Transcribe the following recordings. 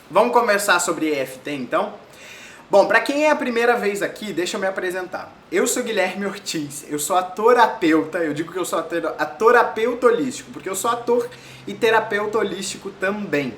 Vamos conversar sobre EFT então? Bom, para quem é a primeira vez aqui, deixa eu me apresentar. Eu sou Guilherme Ortiz, eu sou atorapeuta, eu digo que eu sou atorapeuta holístico, porque eu sou ator e terapeuta holístico também.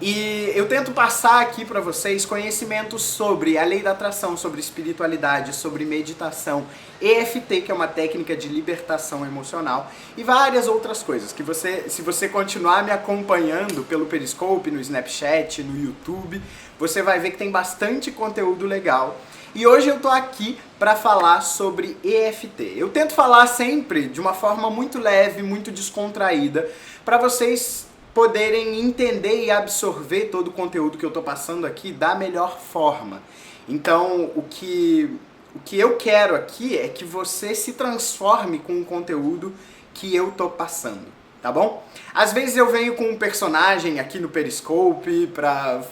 E eu tento passar aqui para vocês conhecimentos sobre a lei da atração, sobre espiritualidade, sobre meditação, EFT, que é uma técnica de libertação emocional, e várias outras coisas que se você continuar me acompanhando pelo Periscope, no Snapchat, no YouTube, você vai ver que tem bastante conteúdo legal. E hoje eu tô aqui para falar sobre EFT. Eu tento falar sempre de uma forma muito leve, muito descontraída, para vocês poderem entender e absorver todo o conteúdo que eu tô passando aqui da melhor forma. Então, o que eu quero aqui é que você se transforme com o conteúdo que eu tô passando, tá bom? Às vezes eu venho com um personagem aqui no Periscope pra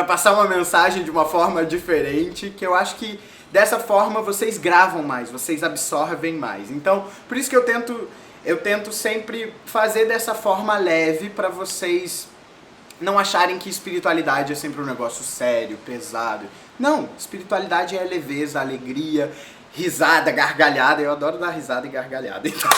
passar uma mensagem de uma forma diferente, que eu acho que dessa forma vocês gravam mais, vocês absorvem mais. Então, por isso que eu tento sempre fazer dessa forma leve para vocês não acharem que espiritualidade é sempre um negócio sério, pesado. Não, espiritualidade é leveza, alegria, risada, gargalhada. Eu adoro dar risada e gargalhada. Então,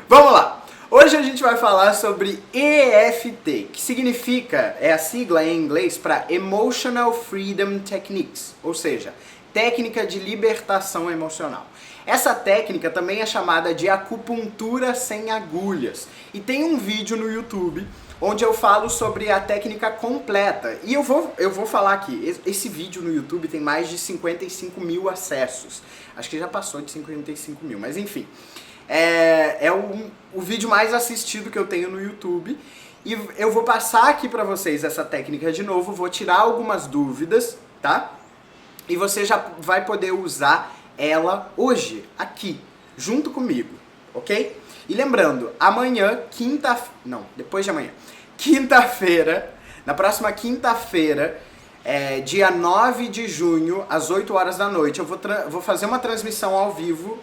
vamos lá. Hoje a gente vai falar sobre EFT, que significa, é a sigla em inglês para Emotional Freedom Techniques, ou seja, técnica de libertação emocional. Essa técnica também é chamada de acupuntura sem agulhas. E tem um vídeo no YouTube onde eu falo sobre a técnica completa. E eu vou falar aqui, esse vídeo no YouTube tem mais de 55 mil acessos. Acho que já passou de 55 mil, mas enfim. É o vídeo mais assistido que eu tenho no YouTube. E eu vou passar aqui pra vocês essa técnica de novo, vou tirar algumas dúvidas, tá? E você já vai poder usar ela hoje, aqui, junto comigo, ok? E lembrando, depois de amanhã, quinta-feira, na próxima quinta-feira, dia 9 de junho, às 8 horas da noite, eu vou fazer uma transmissão ao vivo,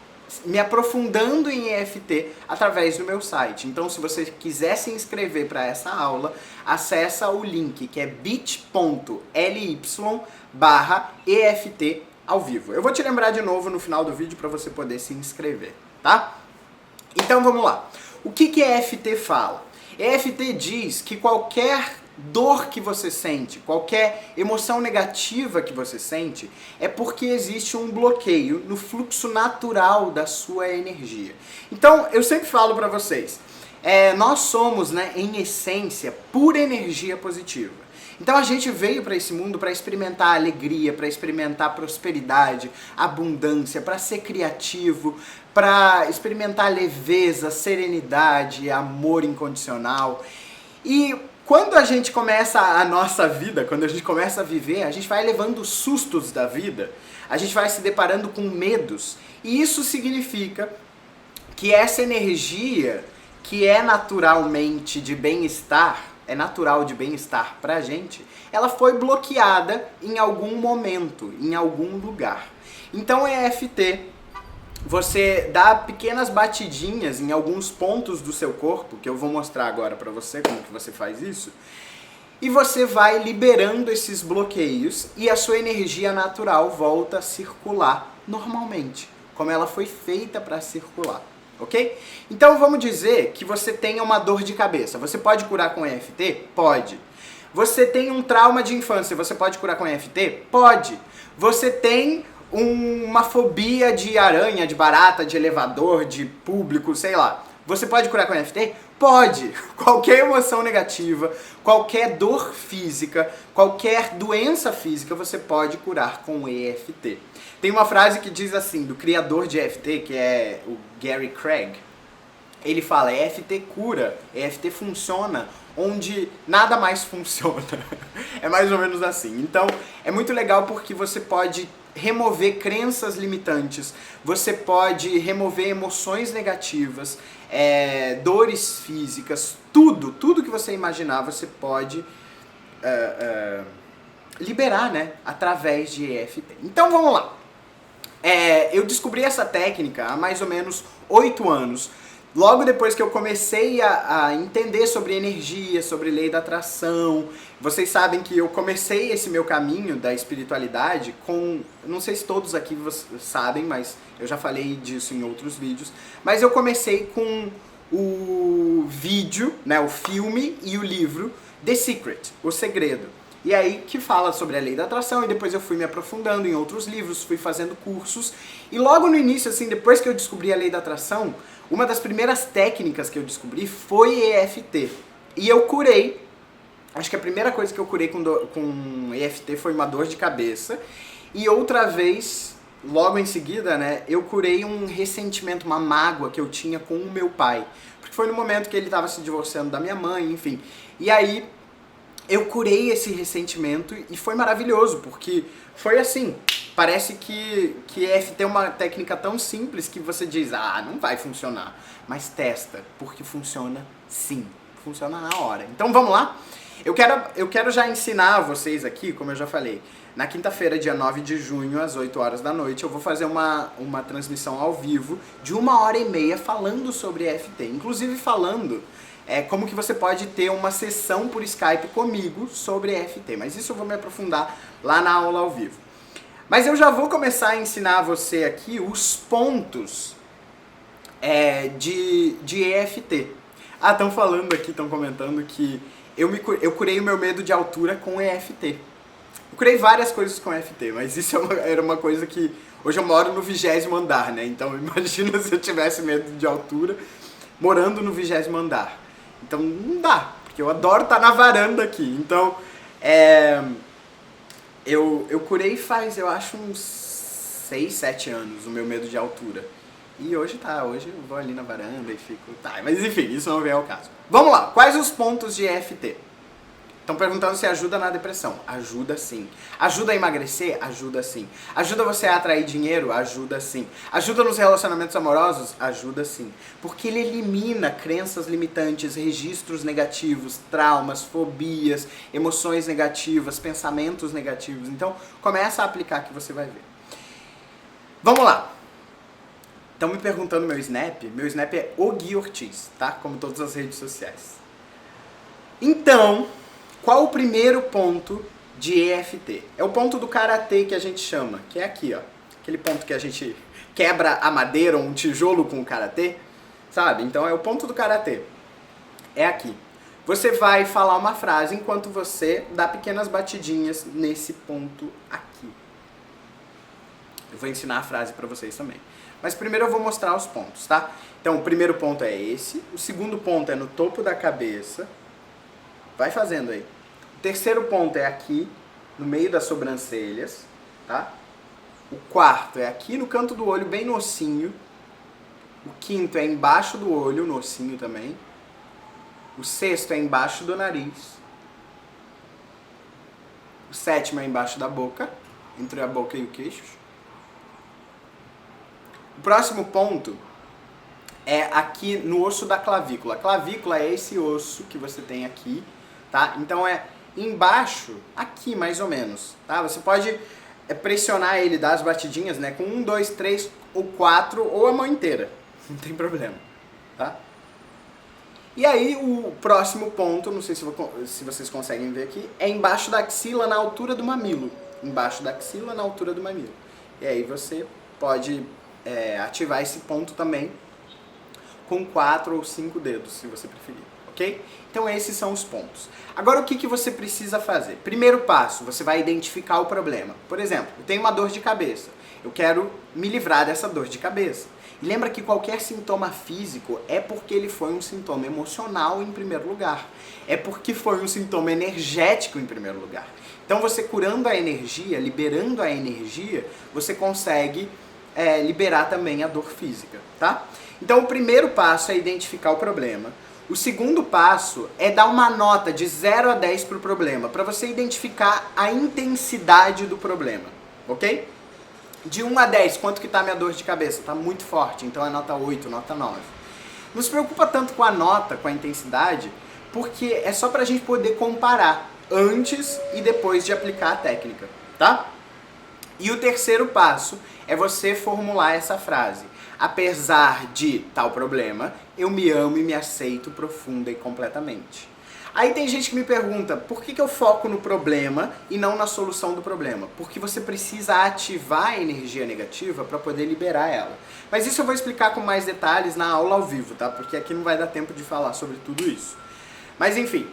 me aprofundando em EFT através do meu site. Então, se você quiser se inscrever para essa aula, acessa o link que é bit.ly/EFT ao vivo. Eu vou te lembrar de novo no final do vídeo para você poder se inscrever, tá? Então vamos lá. O que EFT fala? EFT diz que qualquer dor que você sente, qualquer emoção negativa que você sente, é porque existe um bloqueio no fluxo natural da sua energia. Então, eu sempre falo para vocês, nós somos, em essência, pura energia positiva. Então a gente veio para esse mundo para experimentar alegria, para experimentar prosperidade, abundância, para ser criativo, para experimentar leveza, serenidade, amor incondicional. E quando a gente começa a nossa vida, quando a gente começa a viver, a gente vai levando sustos da vida, a gente vai se deparando com medos. E isso significa que essa energia que é naturalmente de bem-estar, é natural de bem-estar pra gente, ela foi bloqueada em algum momento, em algum lugar. Então EFT, você dá pequenas batidinhas em alguns pontos do seu corpo, que eu vou mostrar agora pra você como que você faz isso, e você vai liberando esses bloqueios e a sua energia natural volta a circular normalmente, como ela foi feita para circular. Ok? Então vamos dizer que você tenha uma dor de cabeça. Você pode curar com EFT? Pode. Você tem um trauma de infância, você pode curar com EFT? Pode. Você tem uma fobia de aranha, de barata, de elevador, de público, sei lá. Você pode curar com EFT? Pode! Qualquer emoção negativa, qualquer dor física, qualquer doença física, você pode curar com EFT. Tem uma frase que diz assim, do criador de EFT, que é o Gary Craig. Ele fala, EFT cura, EFT funciona onde nada mais funciona. É mais ou menos assim. Então, é muito legal porque você pode remover crenças limitantes, você pode remover emoções negativas, dores físicas, tudo que você imaginar você pode liberar, através de EFT. Então vamos lá. Eu descobri essa técnica há mais ou menos 8 anos. logo depois que eu comecei a entender sobre energia, sobre lei da atração, vocês sabem que eu comecei esse meu caminho da espiritualidade com, não sei se todos aqui sabem, mas eu já falei disso em outros vídeos, mas eu comecei com o vídeo, né, o filme e o livro The Secret, O Segredo. E aí que fala sobre a lei da atração, e depois eu fui me aprofundando em outros livros, fui fazendo cursos, e logo no início, assim, depois que eu descobri a lei da atração, uma das primeiras técnicas que eu descobri foi EFT. E eu curei, acho que a primeira coisa que eu curei com EFT foi uma dor de cabeça, e outra vez, logo em seguida, né, eu curei um ressentimento, uma mágoa que eu tinha com o meu pai, porque foi no momento que ele estava se divorciando da minha mãe, enfim, e aí eu curei esse ressentimento e foi maravilhoso, porque foi assim, parece que EFT é uma técnica tão simples que você diz, ah, não vai funcionar, mas testa, porque funciona sim, funciona na hora. Então vamos lá? Eu quero já ensinar a vocês aqui, como eu já falei, na quinta-feira, dia 9 de junho, às 8 horas da noite, eu vou fazer uma transmissão ao vivo de 1h30 falando sobre EFT, inclusive falando como que você pode ter uma sessão por Skype comigo sobre EFT, mas isso eu vou me aprofundar lá na aula ao vivo. Mas eu já vou começar a ensinar a você aqui os pontos de EFT. Ah, estão falando aqui, estão comentando que eu curei o meu medo de altura com EFT. Eu curei várias coisas com EFT, mas isso era uma coisa que... Hoje eu moro no 20º andar, né? Então imagina se eu tivesse medo de altura morando no 20º andar. Então não dá, porque eu adoro estar na varanda aqui. Então, eu curei faz, eu acho, uns 6, 7 anos o meu medo de altura. E hoje eu vou ali na varanda e fico... Tá, mas enfim, isso não vem ao caso. Vamos lá, quais os pontos de EFT? Estão perguntando se ajuda na depressão. Ajuda sim. Ajuda a emagrecer? Ajuda sim. Ajuda você a atrair dinheiro? Ajuda sim. Ajuda nos relacionamentos amorosos? Ajuda sim. Porque ele elimina crenças limitantes, registros negativos, traumas, fobias, emoções negativas, pensamentos negativos. Então, começa a aplicar que você vai ver. Vamos lá. Estão me perguntando meu Snap. Meu Snap é o Gui Ortiz, tá? Como todas as redes sociais. Então... qual o primeiro ponto de EFT? É o ponto do karatê que a gente chama, que é aqui, ó. Aquele ponto que a gente quebra a madeira ou um tijolo com o karatê, sabe? Então é o ponto do karatê. É aqui. Você vai falar uma frase enquanto você dá pequenas batidinhas nesse ponto aqui. Eu vou ensinar a frase pra vocês também. Mas primeiro eu vou mostrar os pontos, tá? Então o primeiro ponto é esse, o segundo ponto é no topo da cabeça. Vai fazendo aí. O terceiro ponto é aqui, no meio das sobrancelhas, tá? O quarto é aqui no canto do olho, bem no ossinho. O quinto é embaixo do olho, no ossinho também. O sexto é embaixo do nariz. O sétimo é embaixo da boca, entre a boca e o queixo. O próximo ponto é aqui no osso da clavícula. A clavícula é esse osso que você tem aqui, tá? Então é embaixo, aqui mais ou menos, tá? Você pode pressionar ele, dar as batidinhas, né? Com 1, 2, 3 ou 4 ou a mão inteira, não tem problema, tá? E aí o próximo ponto, não sei se vocês conseguem ver aqui, é embaixo da axila na altura do mamilo. Embaixo da axila na altura do mamilo. E aí você pode ativar esse ponto também com 4 ou 5 dedos, se você preferir, ok? Então esses são os pontos. Agora o que você precisa fazer? Primeiro passo, você vai identificar o problema. Por exemplo, eu tenho uma dor de cabeça. Eu quero me livrar dessa dor de cabeça. E lembra que qualquer sintoma físico é porque ele foi um sintoma emocional em primeiro lugar. É porque foi um sintoma energético em primeiro lugar. Então você curando a energia, liberando a energia, você consegue liberar também a dor física, tá? Então o primeiro passo é identificar o problema. O segundo passo é dar uma nota de 0 a 10 para o problema, para você identificar a intensidade do problema, ok? De 1 a 10, quanto que tá a minha dor de cabeça? Tá muito forte, então é nota 8, nota 9. Não se preocupa tanto com a nota, com a intensidade, porque é só pra gente poder comparar antes e depois de aplicar a técnica, tá? E o terceiro passo é você formular essa frase. apesar de tal problema, eu me amo e me aceito profunda e completamente. Aí tem gente que me pergunta, por que eu foco no problema e não na solução do problema? Porque você precisa ativar a energia negativa para poder liberar ela. Mas isso eu vou explicar com mais detalhes na aula ao vivo, tá? Porque aqui não vai dar tempo de falar sobre tudo isso. Mas enfim,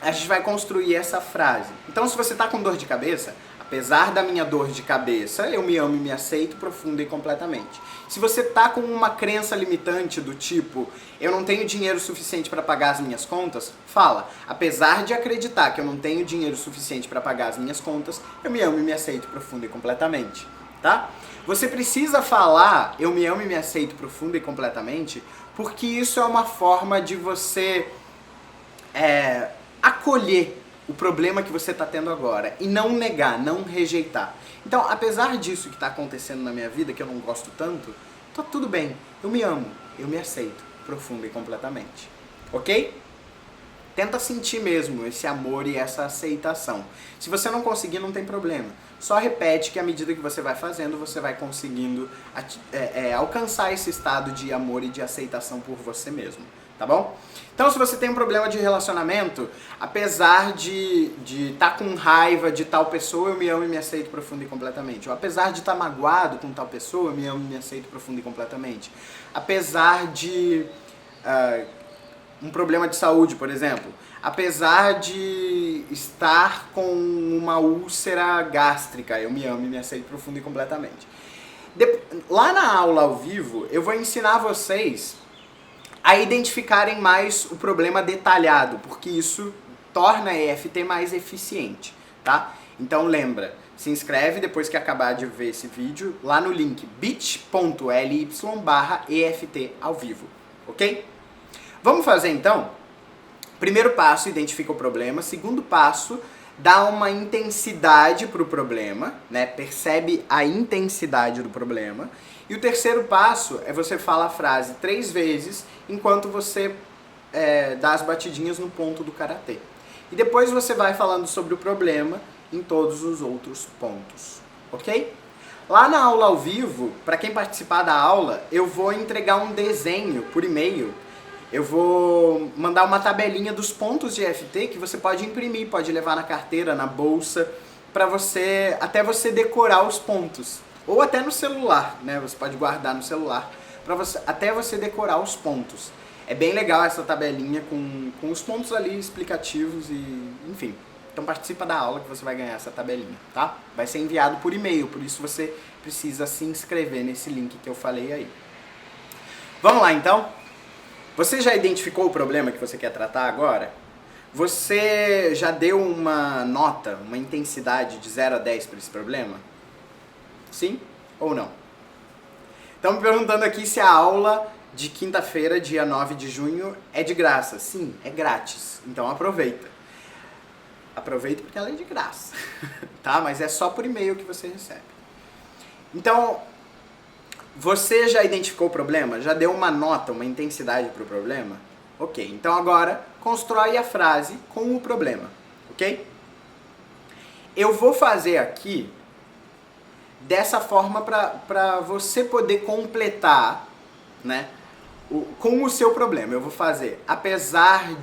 a gente vai construir essa frase. Então se você está com dor de cabeça, apesar da minha dor de cabeça, eu me amo e me aceito profunda e completamente. Se você tá com uma crença limitante do tipo, eu não tenho dinheiro suficiente para pagar as minhas contas, fala, apesar de acreditar que eu não tenho dinheiro suficiente para pagar as minhas contas, eu me amo e me aceito profunda e completamente, tá? Você precisa falar, eu me amo e me aceito profunda e completamente, porque isso é uma forma de você acolher o problema que você está tendo agora e não negar, não rejeitar. Então, apesar disso que está acontecendo na minha vida, que eu não gosto tanto, tá tudo bem. Eu me amo, eu me aceito, profunda e completamente. Ok? Tenta sentir mesmo esse amor e essa aceitação. Se você não conseguir, não tem problema. Só repete que à medida que você vai fazendo, você vai conseguindo alcançar esse estado de amor e de aceitação por você mesmo. Tá bom? Então, se você tem um problema de relacionamento, apesar de estar com raiva de tal pessoa, eu me amo e me aceito profunda e completamente. Ou apesar de estar magoado com tal pessoa, eu me amo e me aceito profunda e completamente. Apesar de um problema de saúde, por exemplo. Apesar de estar com uma úlcera gástrica, eu me amo e me aceito profunda e completamente. Lá na aula ao vivo, eu vou ensinar vocês a identificarem mais o problema detalhado, porque isso torna a EFT mais eficiente, tá? Então lembra, se inscreve depois que acabar de ver esse vídeo lá no link bit.ly/EFT ao vivo, ok? Vamos fazer então? Primeiro passo, identifica o problema. Segundo passo, dá uma intensidade para o problema, né? Percebe a intensidade do problema. E o terceiro passo é você falar a frase 3 vezes enquanto você dá as batidinhas no ponto do karatê. E depois você vai falando sobre o problema em todos os outros pontos, ok? Lá na aula ao vivo, para quem participar da aula, eu vou entregar um desenho por e-mail. Eu vou mandar uma tabelinha dos pontos de EFT que você pode imprimir, pode levar na carteira, na bolsa, para até você decorar os pontos. Ou até no celular, né? Você pode guardar no celular, até você decorar os pontos. É bem legal essa tabelinha com os pontos ali explicativos e, enfim. Então participa da aula que você vai ganhar essa tabelinha, tá? Vai ser enviado por e-mail, por isso você precisa se inscrever nesse link que eu falei aí. Vamos lá então? Você já identificou o problema que você quer tratar agora? Você já deu uma nota, uma intensidade de 0 a 10 para esse problema? Sim ou não? Estão me perguntando aqui se a aula de quinta-feira, dia 9 de junho, é de graça. Sim, é grátis. Então aproveita. Aproveita porque ela é de graça. Tá? Mas é só por e-mail que você recebe. Então, você já identificou o problema? Já deu uma nota, uma intensidade para o problema? Ok. Então agora, constrói a frase com o problema. Ok? Eu vou fazer aqui dessa forma para você poder completar, né, com o seu problema. Eu vou fazer, apesar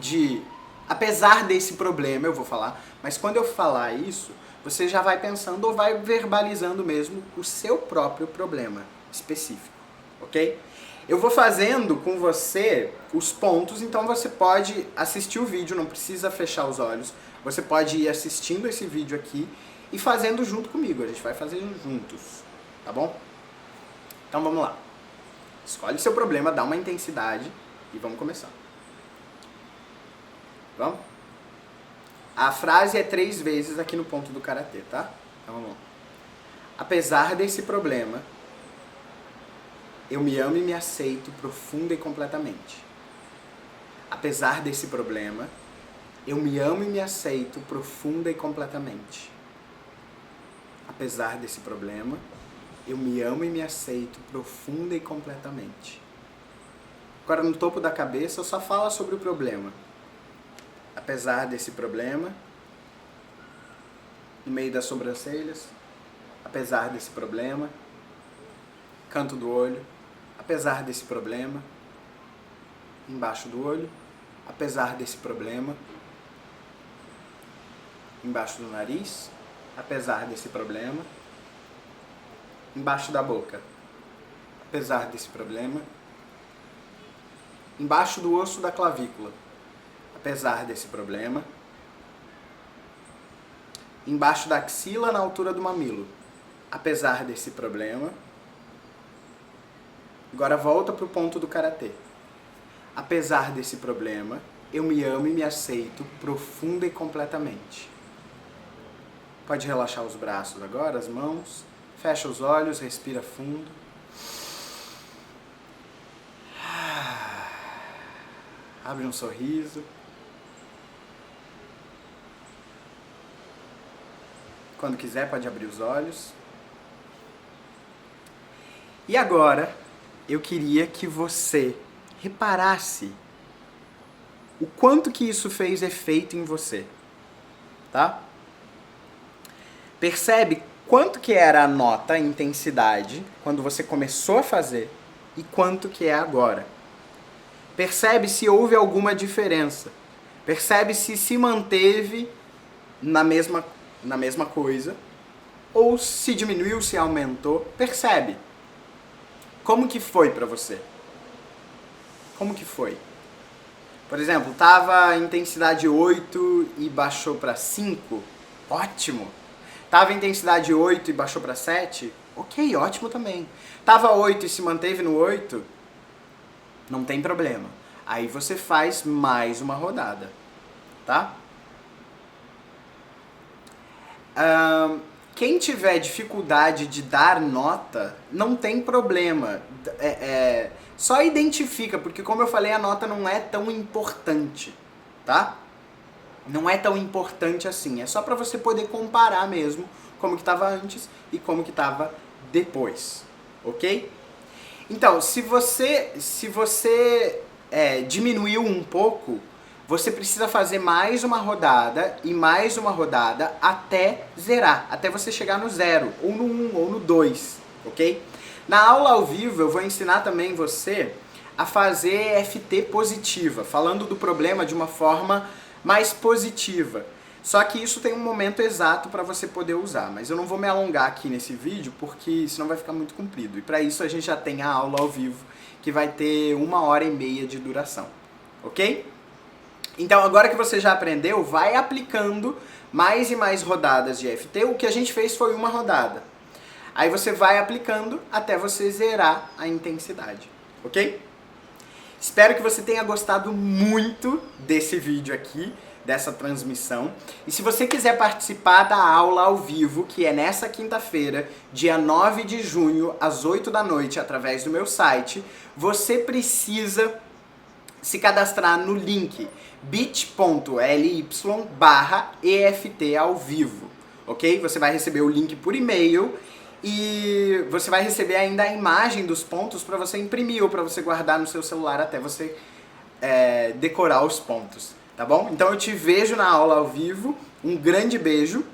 desse problema, eu vou falar, mas quando eu falar isso, você já vai pensando ou vai verbalizando mesmo o seu próprio problema específico, ok? Eu vou fazendo com você os pontos, então você pode assistir o vídeo, não precisa fechar os olhos, você pode ir assistindo esse vídeo aqui e fazendo junto comigo, a gente vai fazendo juntos, tá bom? Então vamos lá. Escolhe o seu problema, dá uma intensidade e vamos começar. Vamos? A frase é 3 vezes aqui no ponto do karatê, tá? Então vamos lá. Apesar desse problema, eu me amo e me aceito profunda e completamente. Apesar desse problema, eu me amo e me aceito profunda e completamente. Apesar desse problema, eu me amo e me aceito profunda e completamente. Agora, no topo da cabeça, só fala sobre o problema. Apesar desse problema, no meio das sobrancelhas, apesar desse problema, canto do olho, apesar desse problema, embaixo do olho, apesar desse problema, embaixo do nariz, apesar desse problema, embaixo da boca, apesar desse problema, embaixo do osso da clavícula, apesar desse problema, embaixo da axila na altura do mamilo, apesar desse problema. Agora volta para o ponto do karatê. Apesar desse problema, eu me amo e me aceito profunda e completamente. Pode relaxar os braços agora, as mãos. Fecha os olhos, respira fundo. Abre um sorriso. Quando quiser, pode abrir os olhos. E agora, eu queria que você reparasse o quanto que isso fez efeito em você, tá? Percebe quanto que era a nota, a intensidade, quando você começou a fazer e quanto que é agora. Percebe se houve alguma diferença. Percebe se manteve na mesma coisa ou se diminuiu, se aumentou. Percebe. Como que foi pra você? Como que foi? Por exemplo, tava intensidade 8 e baixou pra 5? Ótimo! Tava intensidade 8 e baixou pra 7? Ok, ótimo também. Tava 8 e se manteve no 8? Não tem problema. Aí você faz mais uma rodada, tá? Quem tiver dificuldade de dar nota, não tem problema. Só identifica, porque como eu falei, a nota não é tão importante, tá? Não é tão importante assim. É só para você poder comparar mesmo como que estava antes e como que estava depois, ok? Então, se você diminuiu um pouco, você precisa fazer mais uma rodada e mais uma rodada até zerar, até você chegar no 0, ou no 1, ou no 2, ok? Na aula ao vivo eu vou ensinar também você a fazer EFT positiva, falando do problema de uma forma mais positiva. Só que isso tem um momento exato para você poder usar, mas eu não vou me alongar aqui nesse vídeo porque senão vai ficar muito comprido. E para isso a gente já tem a aula ao vivo, que vai ter 1h30 de duração, ok? Então agora que você já aprendeu, vai aplicando mais e mais rodadas de EFT. O que a gente fez foi uma rodada. Aí você vai aplicando até você zerar a intensidade, ok? Espero que você tenha gostado muito desse vídeo aqui, dessa transmissão. E se você quiser participar da aula ao vivo, que é nessa quinta-feira, dia 9 de junho, às 8 da noite, através do meu site, você precisa se cadastrar no link bit.ly/EFT ao vivo, ok? Você vai receber o link por e-mail e você vai receber ainda a imagem dos pontos para você imprimir ou para você guardar no seu celular até você decorar os pontos, tá bom? Então eu te vejo na aula ao vivo, um grande beijo